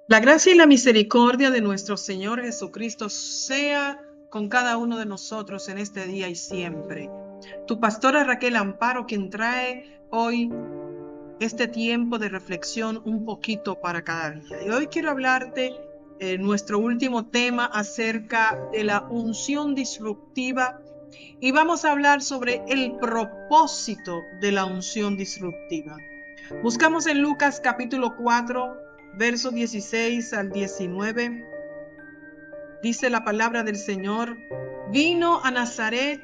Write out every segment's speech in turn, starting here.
La gracia y la misericordia de nuestro Señor Jesucristo sea con cada uno de nosotros en este día y siempre. Tu pastora Raquel Amparo, quien trae hoy este tiempo de reflexión un poquito para cada día. Y hoy quiero hablarte nuestro último tema acerca de la unción disruptiva y vamos a hablar sobre el propósito de la unción disruptiva. Buscamos en Lucas capítulo 4, verso 16 al 19. Dice la palabra del Señor: vino a Nazaret,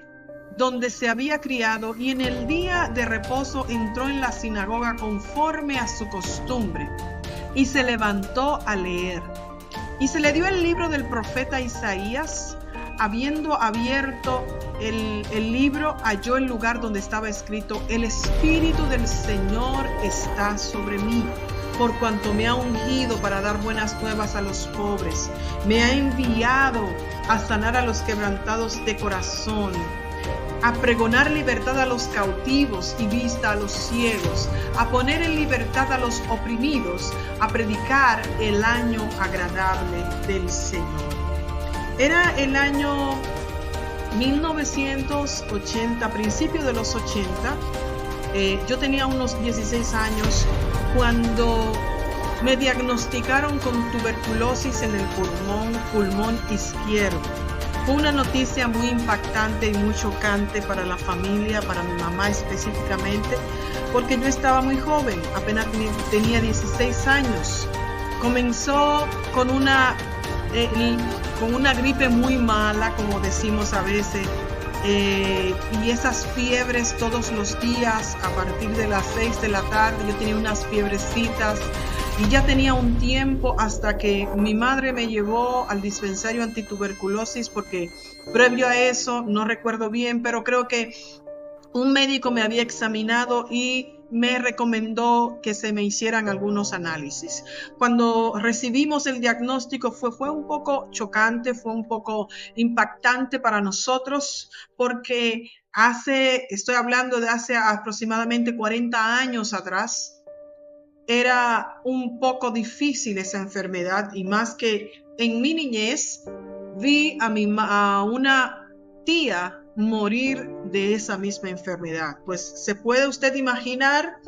donde se había criado, y en el día de reposo entró en la sinagoga conforme a su costumbre, y se levantó a leer. Y se le dio el libro del profeta Isaías. Habiendo abierto el libro, halló el lugar donde estaba escrito: el Espíritu del Señor está sobre mí, por cuanto me ha ungido para dar buenas nuevas a los pobres. Me ha enviado a sanar a los quebrantados de corazón, a pregonar libertad a los cautivos y vista a los ciegos, a poner en libertad a los oprimidos, a predicar el año agradable del Señor. Era el año 1980, principio de los 80. Yo tenía unos 16 años cuando me diagnosticaron con tuberculosis en el pulmón izquierdo. Fue una noticia muy impactante y muy chocante para la familia, para mi mamá específicamente, porque yo estaba muy joven, apenas tenía 16 años. Comenzó con una gripe muy mala, como decimos a veces, y esas fiebres todos los días a partir de las 6 de la tarde. Yo tenía unas fiebrecitas y ya tenía un tiempo hasta que mi madre me llevó al dispensario antituberculosis, porque previo a eso, no recuerdo bien, pero creo que un médico me había examinado y me recomendó que se me hicieran algunos análisis. Cuando recibimos el diagnóstico fue un poco chocante, fue un poco impactante para nosotros, porque estoy hablando de hace aproximadamente 40 años atrás. Era un poco difícil esa enfermedad, y más que en mi niñez vi a una tía morir de esa misma enfermedad. Pues se puede usted imaginar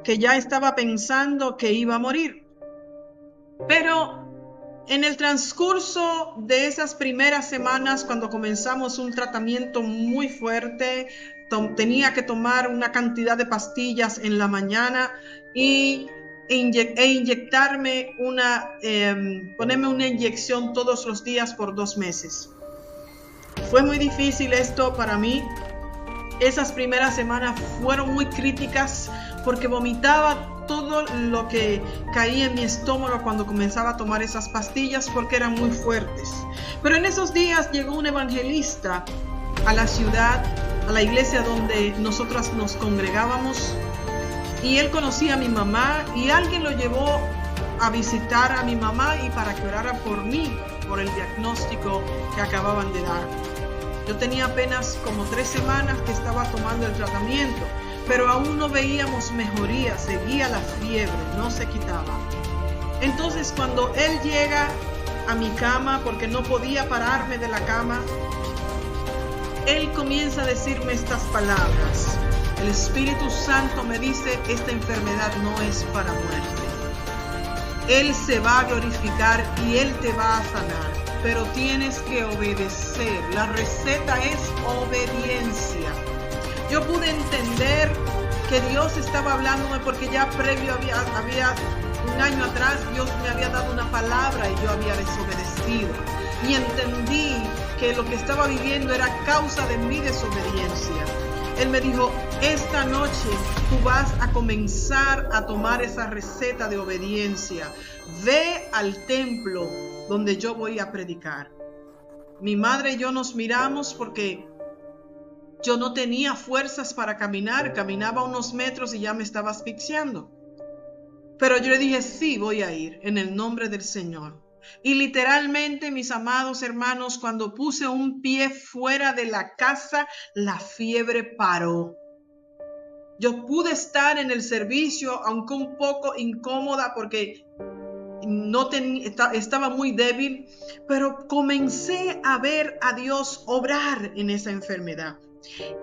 que ya estaba pensando que iba a morir. Pero en el transcurso de esas primeras semanas, cuando comenzamos un tratamiento muy fuerte, tenía que tomar una cantidad de pastillas en la mañana e inyectarme ponerme una inyección todos los días por 2 meses. Fue muy difícil esto para mí. Esas primeras semanas fueron muy críticas porque vomitaba todo lo que caía en mi estómago cuando comenzaba a tomar esas pastillas, porque eran muy fuertes. Pero en esos días llegó un evangelista a la ciudad, a la iglesia donde nosotras nos congregábamos, y él conocía a mi mamá y alguien lo llevó a visitar a mi mamá y para que orara por mí, por el diagnóstico que acababan de dar. Yo tenía apenas como 3 semanas que estaba tomando el tratamiento, pero aún no veíamos mejoría, seguía la fiebre, no se quitaba. Entonces, cuando él llega a mi cama, porque no podía pararme de la cama, él comienza a decirme estas palabras: el Espíritu Santo me dice, esta enfermedad no es para muerte. Él se va a glorificar y Él te va a sanar, pero tienes que obedecer. La receta es obediencia. Yo pude entender que Dios estaba hablándome, porque ya previo había un año atrás Dios me había dado una palabra y yo había desobedecido. Y entendí que lo que estaba viviendo era causa de mi desobediencia. Él me dijo: esta noche tú vas a comenzar a tomar esa receta de obediencia. Ve al templo donde yo voy a predicar. Mi madre y yo nos miramos porque yo no tenía fuerzas para caminar. Caminaba unos metros y ya me estaba asfixiando. Pero yo le dije: sí, voy a ir en el nombre del Señor. Y literalmente, mis amados hermanos, cuando puse un pie fuera de la casa, la fiebre paró. Yo pude estar en el servicio, aunque un poco incómoda, porque estaba muy débil, pero comencé a ver a Dios obrar en esa enfermedad.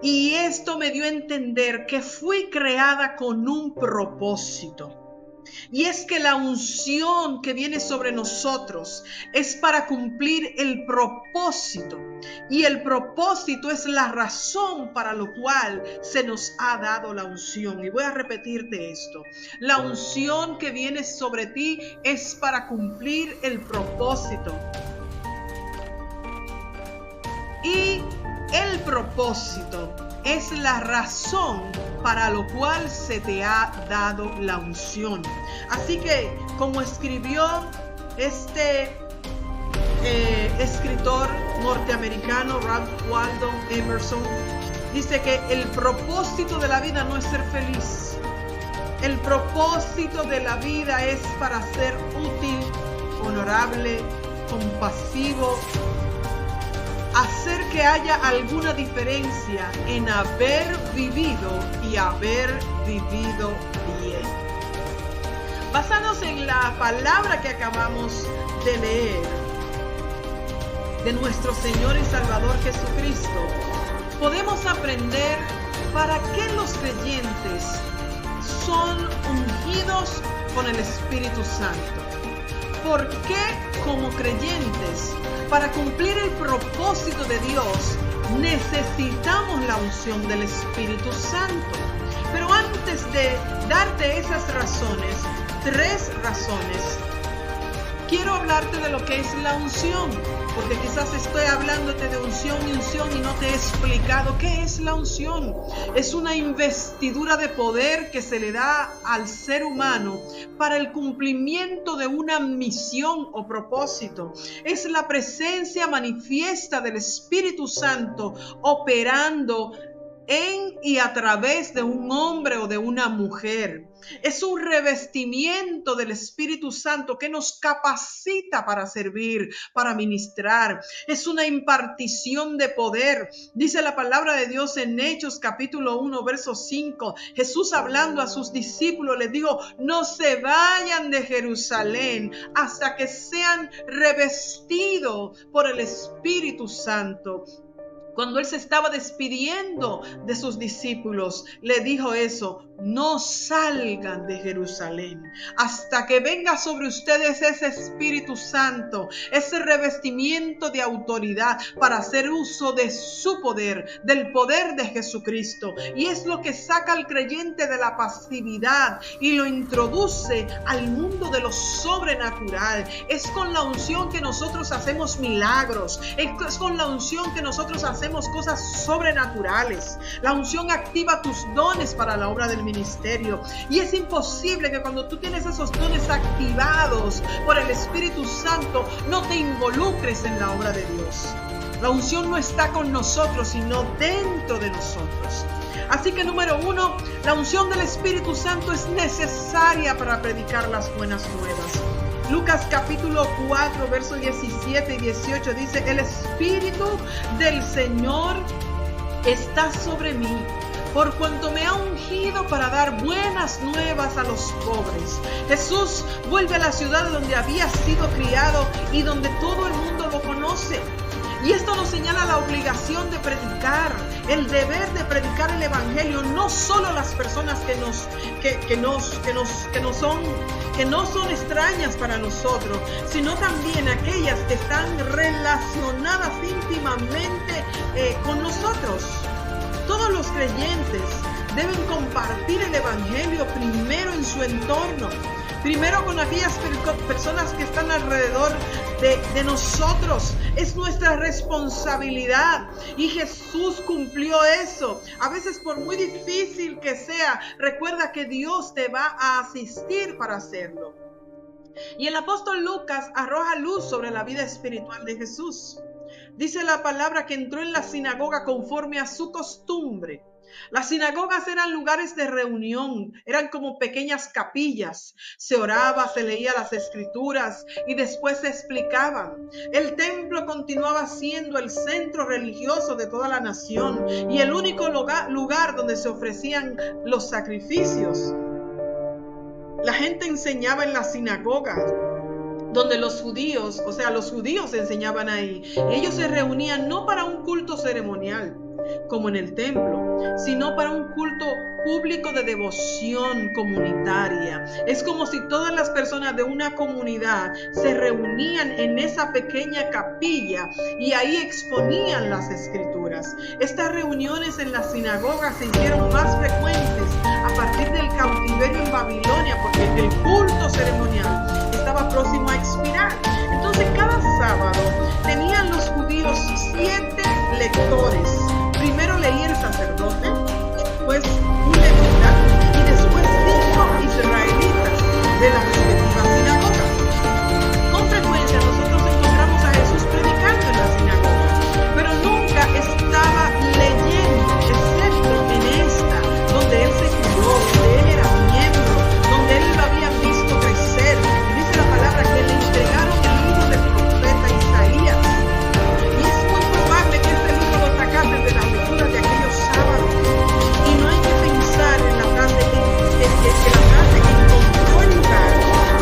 Y esto me dio a entender que fui creada con un propósito. Y es que la unción que viene sobre nosotros es para cumplir el propósito. Y el propósito es la razón para lo cual se nos ha dado la unción. Y voy a repetirte esto. La unción que viene sobre ti es para cumplir el propósito. Y el propósito es la razón para lo cual se te ha dado la unción. Así que, como escribió este escritor norteamericano Ralph Waldo Emerson, dice que el propósito de la vida no es ser feliz. El propósito de la vida es para ser útil, honorable, compasivo, hacer que haya alguna diferencia en haber vivido y haber vivido bien. Basados en la palabra que acabamos de leer de nuestro Señor y Salvador Jesucristo, podemos aprender para qué los creyentes son ungidos con el Espíritu Santo. ¿Por qué como creyentes, para cumplir el propósito de Dios, necesitamos la unción del Espíritu Santo? Pero antes de darte esas razones, 3 razones, quiero hablarte de lo que es la unción, porque quizás estoy hablándote de unción y no te he explicado qué es la unción. Es una investidura de poder que se le da al ser humano para el cumplimiento de una misión o propósito. Es la presencia manifiesta del Espíritu Santo operando en y a través de un hombre o de una mujer. Es un revestimiento del Espíritu Santo que nos capacita para servir, para ministrar. Es una impartición de poder. Dice la palabra de Dios en Hechos capítulo 1, verso 5. Jesús, hablando a sus discípulos, les dijo: no se vayan de Jerusalén hasta que sean revestidos por el Espíritu Santo. Cuando Él se estaba despidiendo de sus discípulos, le dijo eso: no salgan de Jerusalén hasta que venga sobre ustedes ese Espíritu Santo, ese revestimiento de autoridad para hacer uso de su poder, del poder de Jesucristo. Y es lo que saca al creyente de la pasividad y lo introduce al mundo de lo sobrenatural. Es con la unción que nosotros hacemos milagros. Es con la unción que nosotros hacemos cosas sobrenaturales. La unción activa tus dones para la obra del ministerio. Y es imposible que cuando tú tienes esos dones activados por el Espíritu Santo, no te involucres en la obra de Dios. La unción no está con nosotros, sino dentro de nosotros. Así que, número 1, la unción del Espíritu Santo es necesaria para predicar las buenas nuevas. Lucas capítulo 4, versos 17 y 18 dice: el Espíritu del Señor está sobre mí, por cuanto me ha ungido para dar buenas nuevas a los pobres. Jesús vuelve a la ciudad donde había sido criado y donde todo el mundo lo conoce. Y esto nos señala la obligación de predicar, el deber de predicar el Evangelio, no solo a las personas que no son extrañas para nosotros, sino también aquellas que están relacionadas íntimamente con nosotros. Todos los creyentes deben compartir el Evangelio primero en su entorno, primero con aquellas personas que están alrededor de nosotros. Es nuestra responsabilidad y Jesús cumplió eso. A veces, por muy difícil que sea, recuerda que Dios te va a asistir para hacerlo. Y el apóstol Lucas arroja luz sobre la vida espiritual de Jesús. Dice la palabra que entró en la sinagoga conforme a su costumbre. Las sinagogas eran lugares de reunión, eran como pequeñas capillas. Se oraba, se leía las escrituras y después se explicaban. El templo continuaba siendo el centro religioso de toda la nación y el único lugar donde se ofrecían los sacrificios. La gente enseñaba en las sinagogas donde los judíos, o sea, los judíos enseñaban ahí. Ellos se reunían no para un culto ceremonial, como en el templo, sino para un culto público de devoción comunitaria. Es como si todas las personas de una comunidad se reunían en esa pequeña capilla y ahí exponían las escrituras. Estas reuniones en las sinagogas se hicieron más frecuentes a partir del cautiverio en Babilonia, porque el culto ceremonial estaba próximo a expirar. Entonces cada sábado tenían los judíos 7 lectores. Primero leía el sacerdote, pues un levita y después 5 israelitas de las respectivas sinagogas. Con frecuencia nosotros encontramos a Jesús predicando en la sinagoga, pero nunca estaba leyendo, excepto en esta, donde él se crió, donde él era miembro, donde él lo había visto crecer. Y dice la palabra que le entregaron el libro del profeta Isaías. Y es muy probable que este libro lo sacasen de las lecturas de aquellos sábados. Y no hay que pensar en la frase que la frase que encontró el lugar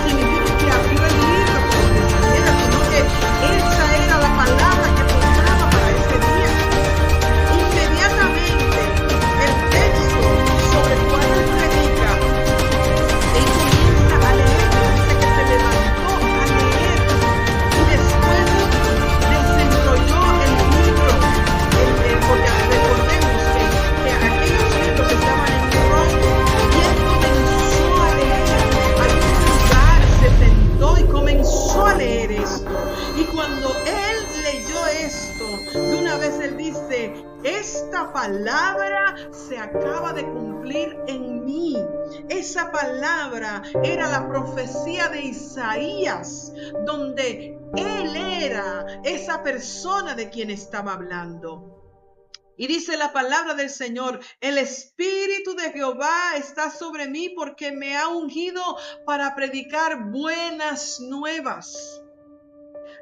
significa que abrió el libro por donde saliera, sino que esa era la palabra que tocaba para ese día. Inmediatamente el texto sobre el cual él predica, él comienza a leer, dice que se levantó a leer y después desenrolló el libro, porque recordemos que aquellos libros estaban en rollo y él comenzó a leer. Al lugar se sentó y comenzó a leer esto. Y cuando él leyó esto, de una vez él dice: esta palabra se acaba de cumplir en mí. Esa palabra era la profecía de Isaías, donde él era esa persona de quien estaba hablando. Y dice la palabra del Señor: el Espíritu de Jehová está sobre mí porque me ha ungido para predicar buenas nuevas.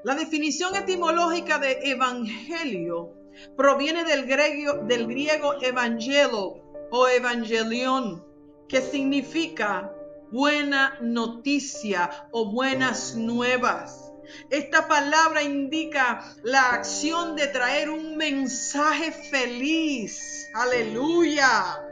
La definición etimológica de evangelio proviene del griego evangelo o evangelion, que significa buena noticia o buenas nuevas. Esta palabra indica la acción de traer un mensaje feliz. ¡Aleluya!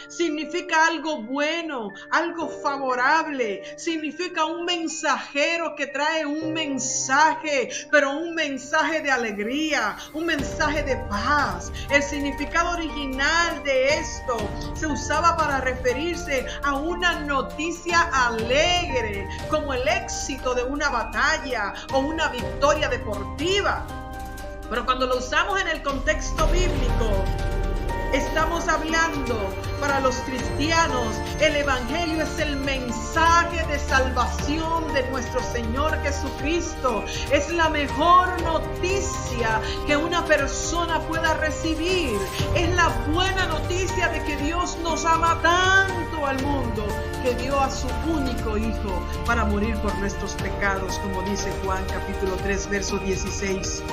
Significa algo bueno, algo favorable. Significa un mensajero que trae un mensaje, pero un mensaje de alegría, un mensaje de paz. El significado original de esto se usaba para referirse a una noticia alegre, como el éxito de una batalla o una victoria deportiva. Pero cuando lo usamos en el contexto bíblico, estamos hablando para los cristianos. El evangelio es el mensaje de salvación de nuestro Señor Jesucristo. Es la mejor noticia que una persona pueda recibir. Es la buena noticia de que Dios nos ama tanto al mundo que dio a su único Hijo para morir por nuestros pecados, como dice Juan capítulo 3 verso 16.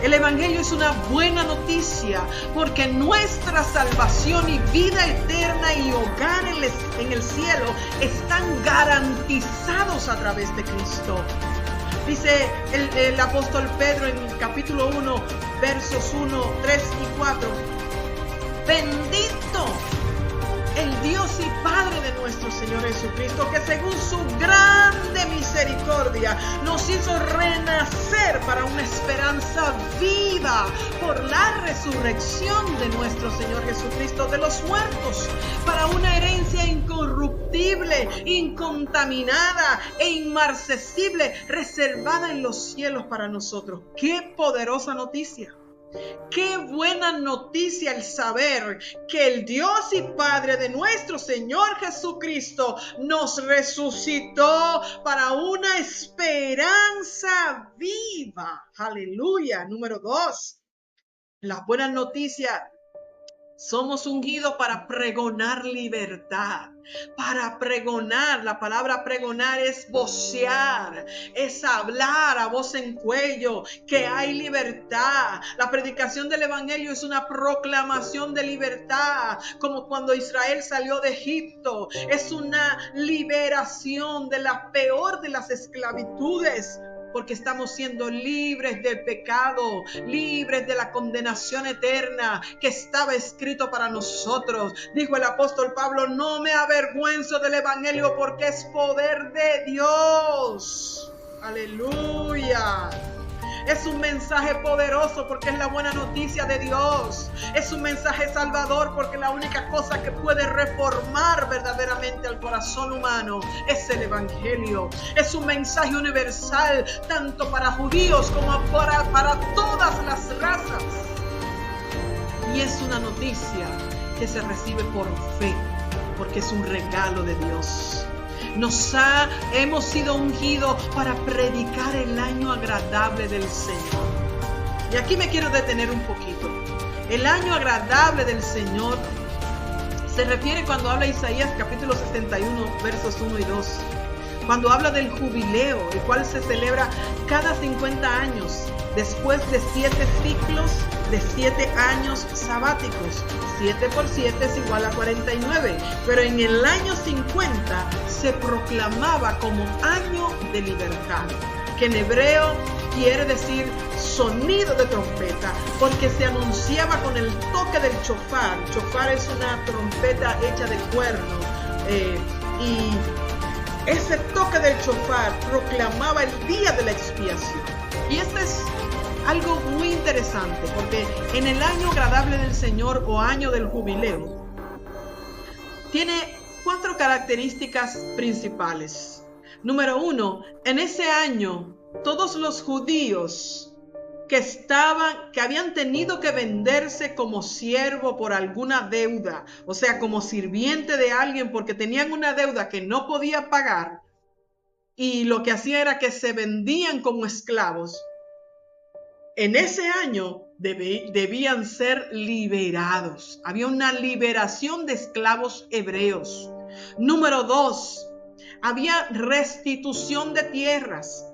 El evangelio es una buena noticia porque nuestra salvación y vida eterna y hogar en el cielo están garantizados a través de Cristo. Dice el apóstol Pedro en capítulo 1, versos 1, 3 y 4. Bendito el Dios y Padre de nuestro Señor Jesucristo, que según su grande misericordia nos hizo renacer para una esperanza viva por la resurrección de nuestro Señor Jesucristo de los muertos, para una herencia incorruptible, incontaminada e inmarcesible, reservada en los cielos para nosotros. ¡Qué poderosa noticia! Qué buena noticia el saber que el Dios y Padre de nuestro Señor Jesucristo nos resucitó para una esperanza viva. Aleluya. Número 2. La buena noticia Somos ungidos para pregonar libertad, para pregonar. La palabra pregonar es vocear, es hablar a voz en cuello que hay libertad. La predicación del evangelio es una proclamación de libertad, como cuando Israel salió de Egipto. Es una liberación de la peor de las esclavitudes, porque estamos siendo libres del pecado, libres de la condenación eterna que estaba escrito para nosotros. Dijo el apóstol Pablo: no me avergüenzo del evangelio, porque es poder de Dios. Aleluya. Es un mensaje poderoso porque es la buena noticia de Dios. Es un mensaje salvador porque la única cosa que puede reformar verdaderamente al corazón humano es el evangelio. Es un mensaje universal tanto para judíos como para todas las razas. Y es una noticia que se recibe por fe, porque es un regalo de Dios. Hemos sido ungidos para predicar el año agradable del Señor. Y aquí me quiero detener un poquito. El año agradable del Señor se refiere cuando habla Isaías capítulo 61, versos 1 y 2. Cuando habla del jubileo, el cual se celebra cada 50 años, después de 7 ciclos de 7 años sabáticos. 7 por 7 es igual a 49. Pero en el año 50 se proclamaba como año de libertad, que en hebreo quiere decir sonido de trompeta, porque se anunciaba con el toque del chofar. Chofar es una trompeta hecha de cuerno, y ese toque del chofar proclamaba el día de la expiación. Y este es algo muy interesante, porque en el año agradable del Señor o año del jubileo tiene 4 características principales. Número 1, en ese año todos los judíos que habían tenido que venderse como siervo por alguna deuda, o sea, como sirviente de alguien porque tenían una deuda que no podía pagar, y lo que hacía era que se vendían como esclavos. En ese año debían ser liberados. Había una liberación de esclavos hebreos. Número 2, había restitución de tierras.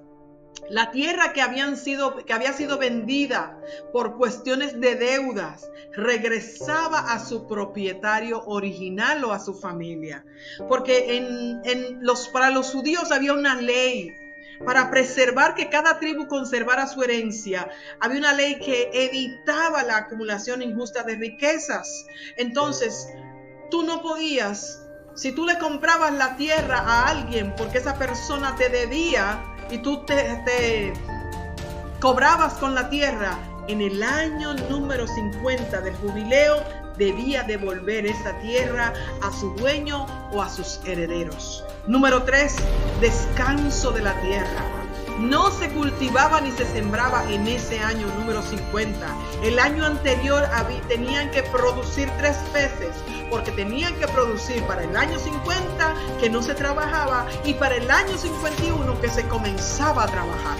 La tierra que había sido vendida por cuestiones de deudas regresaba a su propietario original o a su familia. Porque para los judíos había una ley. Para preservar que cada tribu conservara su herencia, había una ley que evitaba la acumulación injusta de riquezas. Entonces, tú no podías, si tú le comprabas la tierra a alguien porque esa persona te debía y tú te cobrabas con la tierra, en el año número 50 del jubileo debía devolver esa tierra a su dueño o a sus herederos. Número 3, descanso de la tierra. No se cultivaba ni se sembraba en ese año número 50. El año anterior tenían que producir 3 veces, porque tenían que producir para el año 50 que no se trabajaba y para el año 51 que se comenzaba a trabajar,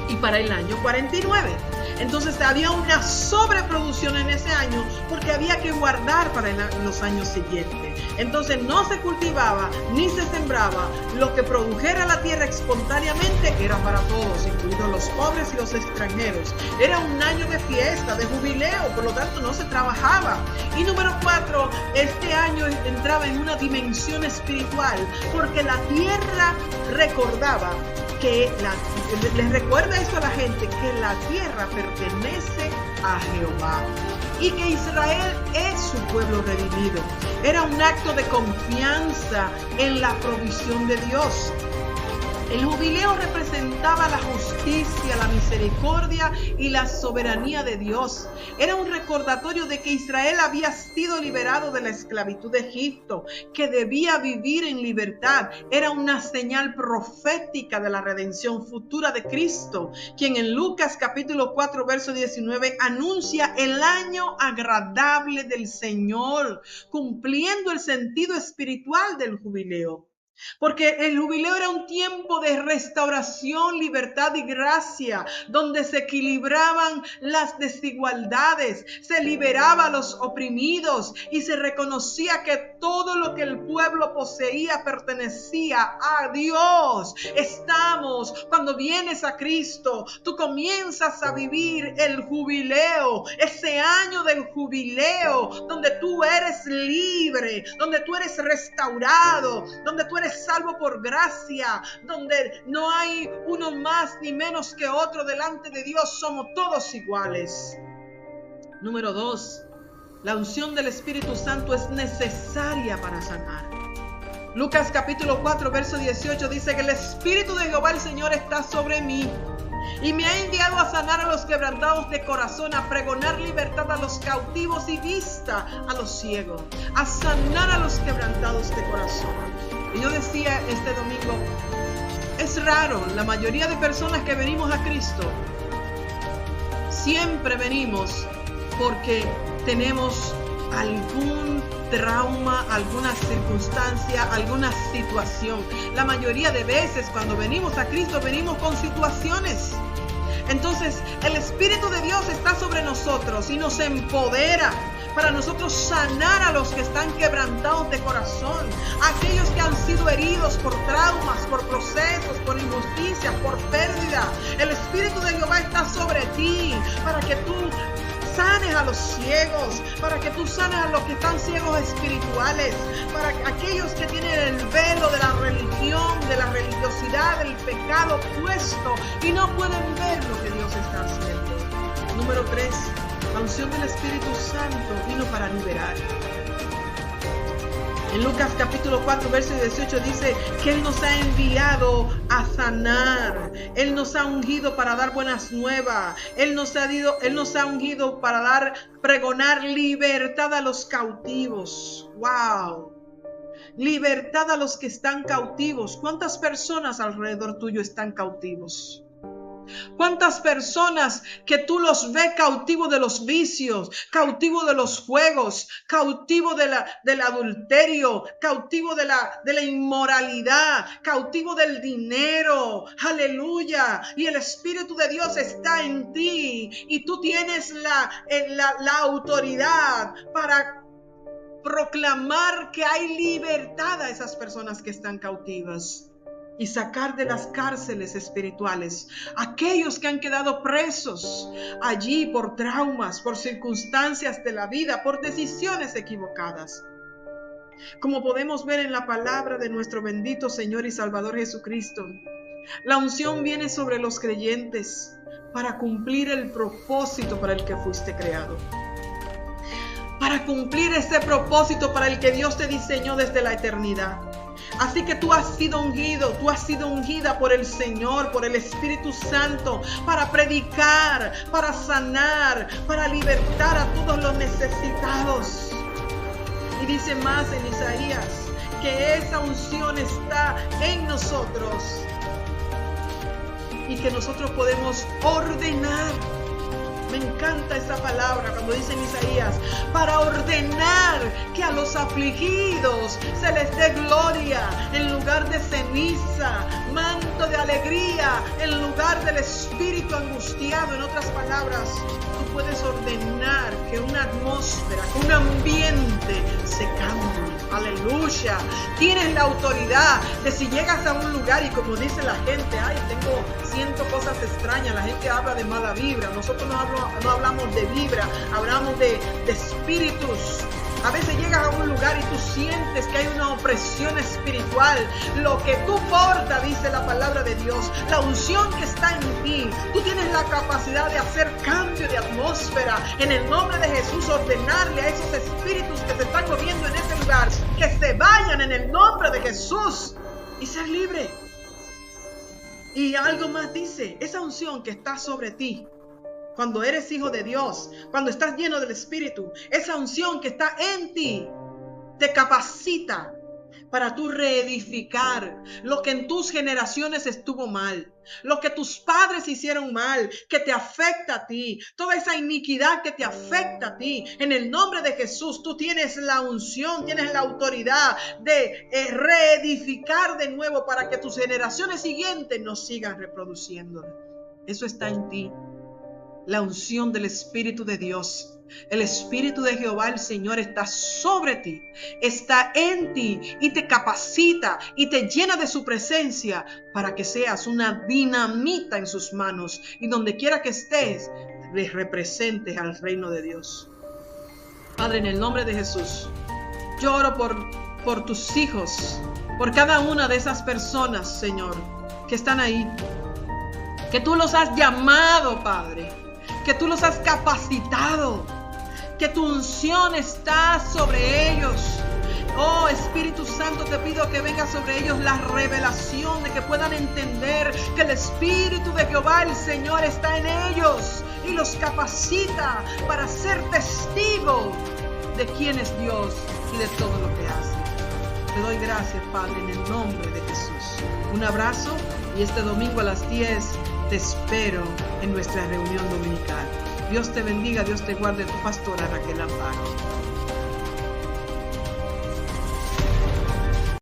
y para el año 49. Entonces había una sobreproducción en ese año porque había que guardar para los años siguientes. Entonces no se cultivaba ni se sembraba. Lo que produjera la tierra espontáneamente era para todos, incluidos los pobres y los extranjeros. Era un año de fiesta, de jubileo, por lo tanto no se trabajaba. Y número 4, este año entraba en una dimensión espiritual porque la tierra recordaba les recuerda esto a la gente, que la tierra pertenece a Jehová y que Israel es su pueblo redimido. Era un acto de confianza en la provisión de Dios. El jubileo representaba la justicia, la misericordia y la soberanía de Dios. Era un recordatorio de que Israel había sido liberado de la esclavitud de Egipto, que debía vivir en libertad. Era una señal profética de la redención futura de Cristo, quien en Lucas capítulo 4, verso 19 anuncia el año agradable del Señor, cumpliendo el sentido espiritual del jubileo. Porque el jubileo era un tiempo de restauración, libertad y gracia, donde se equilibraban las desigualdades, se liberaba a los oprimidos y se reconocía que todo lo que el pueblo poseía pertenecía a Dios. Cuando vienes a Cristo, tú comienzas a vivir el jubileo, ese año del jubileo, donde tú eres libre, donde tú eres restaurado, donde tú eres salvo por gracia, donde no hay uno más ni menos que otro delante de Dios, somos todos iguales. Número 2, la unción del Espíritu Santo es necesaria para sanar. Lucas capítulo 4, verso 18 dice que el Espíritu de Jehová el Señor está sobre mí y me ha enviado a sanar a los quebrantados de corazón, a pregonar libertad a los cautivos y vista a los ciegos, a sanar a los quebrantados de corazón. Y yo decía este domingo, es raro, la mayoría de personas que venimos a Cristo, siempre venimos porque tenemos algún trauma, alguna circunstancia, alguna situación. La mayoría de veces cuando venimos a Cristo venimos con situaciones. Entonces el Espíritu de Dios está sobre nosotros y nos empodera para nosotros sanar a los que están quebrantados de corazón, aquellos que han sido heridos por traumas, por procesos, por injusticias, por pérdida. El Espíritu de Jehová está sobre ti para que tú sanes a los ciegos, para que tú sanes a los que están ciegos espirituales, para aquellos que tienen el velo de la religión, de la religiosidad, del pecado puesto y no pueden ver lo que Dios está haciendo. Número 3, la unción del Espíritu Santo vino para liberar. En Lucas capítulo 4, verso 18 dice que Él nos ha enviado a sanar. Él nos ha ungido para dar buenas nuevas. Él nos ha ungido para pregonar libertad a los cautivos. ¡Wow! Libertad a los que están cautivos. ¿Cuántas personas alrededor tuyo están cautivos? ¿Cuántas personas que tú los ves cautivos de los vicios, cautivos de los juegos, cautivos del adulterio, cautivos de la inmoralidad, cautivos del dinero? Aleluya. Y el Espíritu de Dios está en ti y tú tienes la autoridad para proclamar que hay libertad a esas personas que están cautivas. Y sacar de las cárceles espirituales aquellos que han quedado presos allí por traumas, por circunstancias de la vida, por decisiones equivocadas. Como podemos ver en la palabra de nuestro bendito Señor y Salvador Jesucristo, la unción viene sobre los creyentes para cumplir el propósito para el que fuiste creado. Para cumplir ese propósito para el que Dios te diseñó desde la eternidad. Así que tú has sido ungido, tú has sido ungida por el Señor, por el Espíritu Santo, para predicar, para sanar, para libertar a todos los necesitados. Y dice más en Isaías, que esa unción está en nosotros y que nosotros podemos ordenar. Me encanta esa palabra cuando dice en Isaías, para ordenar que a los afligidos se les dé gloria en lugar de ceniza, manto de alegría en lugar del espíritu angustiado. En otras palabras, tú puedes ordenar que una atmósfera, que un ambiente se cambie. Aleluya. Tienes la autoridad de si llegas a un lugar y como dice la gente, siento cosas extrañas, la gente habla de mala vibra. Nosotros no hablamos de vibra, hablamos de espíritus. A veces llegas a un lugar y tú sientes que hay una opresión espiritual. Lo que tú portas, dice la palabra de Dios, la unción que está en ti, tú tienes la capacidad de hacer cambio de atmósfera. En el nombre de Jesús, ordenarle a esos espíritus que se están moviendo en ese lugar, que se vayan en el nombre de Jesús y ser libre. Y algo más dice, esa unción que está sobre ti, cuando eres hijo de Dios, cuando estás lleno del Espíritu, esa unción que está en ti te capacita para tú reedificar lo que en tus generaciones estuvo mal, lo que tus padres hicieron mal, que te afecta a ti, toda esa iniquidad que te afecta a ti. En el nombre de Jesús, tú tienes la unción, tienes la autoridad de reedificar de nuevo para que tus generaciones siguientes no sigan reproduciendo. Eso está en ti. La unción del Espíritu de Dios. El Espíritu de Jehová, el Señor, está sobre ti, está en ti y te capacita y te llena de su presencia para que seas una dinamita en sus manos y donde quiera que estés, les representes al reino de Dios. Padre, en el nombre de Jesús, yo oro por tus hijos, por cada una de esas personas, Señor, que están ahí, que tú los has llamado, Padre, que tú los has capacitado, que tu unción está sobre ellos. Oh Espíritu Santo, te pido que venga sobre ellos la revelación de que puedan entender que el Espíritu de Jehová, el Señor, está en ellos y los capacita para ser testigo de quién es Dios y de todo lo que hace. Te doy gracias, Padre, en el nombre de Jesús. Un abrazo y este domingo a las 10 te espero en nuestra reunión dominical. Dios te bendiga, Dios te guarde, tu pastora Raquel Amparo.